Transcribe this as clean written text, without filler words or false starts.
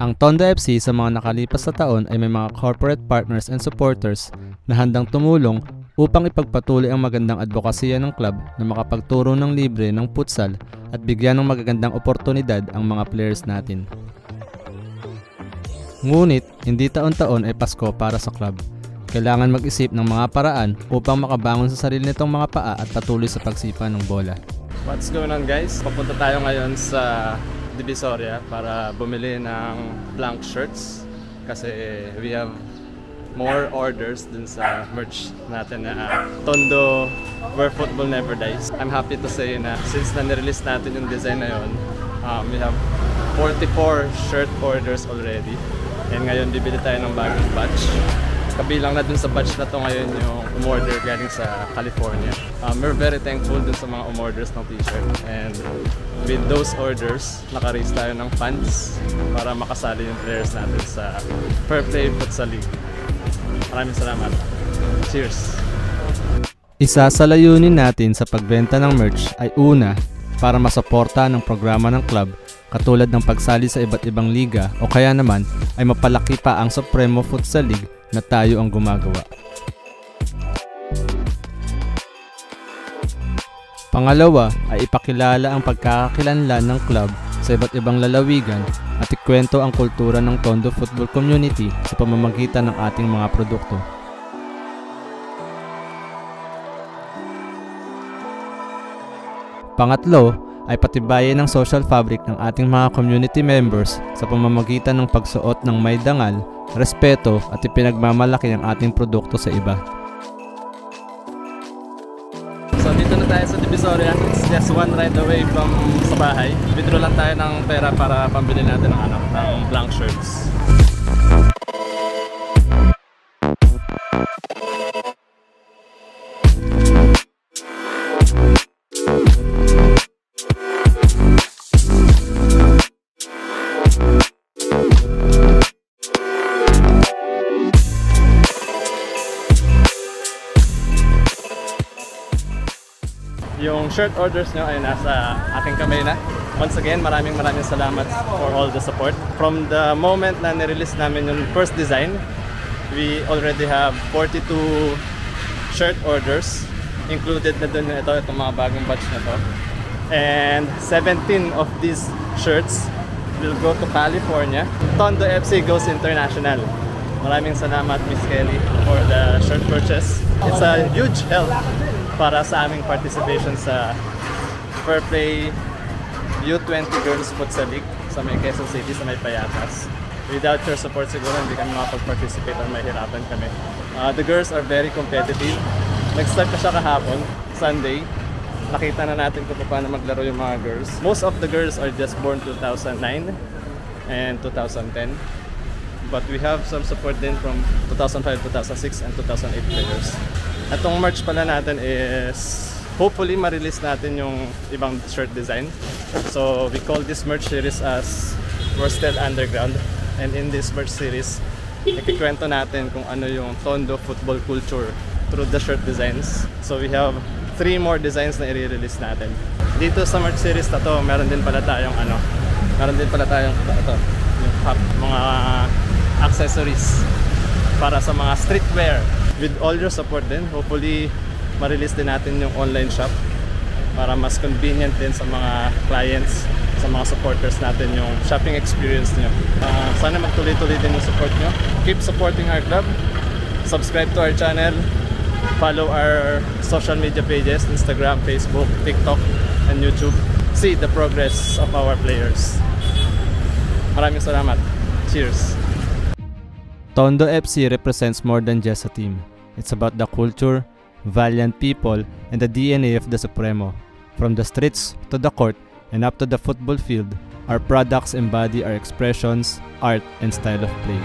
Ang Tondo FC sa mga nakalipas na taon ay may mga corporate partners and supporters na handang tumulong upang ipagpatuloy ang magandang advokasya ng club na makapagturo ng libre ng futsal at bigyan ng magagandang oportunidad ang mga players natin. Ngunit, hindi taon-taon ay Pasko para sa club. Kailangan mag-isip ng mga paraan upang makabangon sa sarili nitong mga paa at patuloy sa pagsipa ng bola. What's going on, guys? Papunta tayo ngayon sa Divisoria para bumili ng blank shirts kasi we have more orders dun sa merch natin na Tondo Where Football Never Dies. I'm happy to say na since na-release natin yung design na yun, we have 44 shirt orders already. And ngayon bibili tayo ng bagong batch. Kabilang na dun sa batch na to ngayon yung umorder galing sa California. We're very thankful dun sa mga umorders ng t-shirt. And with those orders, naka-raise tayo ng funds para makasali yung players natin sa Fair Play Futsal League. Maraming salamat. Cheers! Isa sa layunin natin sa pagbenta ng merch ay una, para masuporta ng programa ng club katulad ng pagsali sa iba't ibang liga o kaya naman ay mapalaki pa ang Supremo Futsal League na tayo ang gumagawa. Pangalawa ay ipakilala ang pagkakakilanlan ng club sa iba't ibang lalawigan at ikwento ang kultura ng Tondo Football Community sa pamamagitan ng ating mga produkto. Pangatlo ay patibayin ang social fabric ng ating mga community members sa pamamagitan ng pagsuot ng may dangal, respeto at ipinagmamalaki ang ating produkto sa iba. So dito na tayo sa Divisoria. It's just one ride away from sa bahay. Withdraw lang tayo ng pera para pambili natin ng blank shirts. Yung shirt orders nyo ay nasa aking kamay na. Once again, maraming salamat for all the support. From the moment na nirelease namin yung first design, we already have 42 shirt orders. Included na dun itong mga bagong batch na to. And 17 of these shirts will go to California. Tondo FC goes international. Maraming salamat, Miss Kelly, for the shirt purchase. It's a huge help para sa aming participation sa Fair Play U20 Girls Futsal League sa may Quezon City, sa may Payatas. Without your support siguro hindi kami makapag-participate or mahirapan kami. The girls are very competitive. Nag-start na siya kahapon, Sunday. Nakita na natin kung paano maglaro yung mga girls. Most of the girls are just born 2009 and 2010. But we have some support din from 2005, 2006, and 2008 players. Itong merch pala natin is hopefully ma-release natin yung ibang shirt design. So we call this merch series as We're Still Underground. And in this merch series, ikikwento natin kung ano yung Tondo football culture through the shirt designs. So we have 3 more designs na i-release natin. Dito sa merch series na to, meron din pala tayong ito, yung cup, mga accessories para sa mga streetwear. With all your support din, hopefully ma-release din natin yung online shop para mas convenient din sa mga clients, sa mga supporters natin yung shopping experience nyo. Sana magtuloy-tuloy din yung support nyo. Keep supporting our club. Subscribe to our channel. Follow our social media pages, Instagram, Facebook, TikTok, and YouTube. See the progress of our players. Maraming salamat. Cheers! Tondo FC represents more than just a team. It's about the culture, valiant people, and the DNA of the Supremo. From the streets to the court and up to the football field, our products embody our expressions, art, and style of play.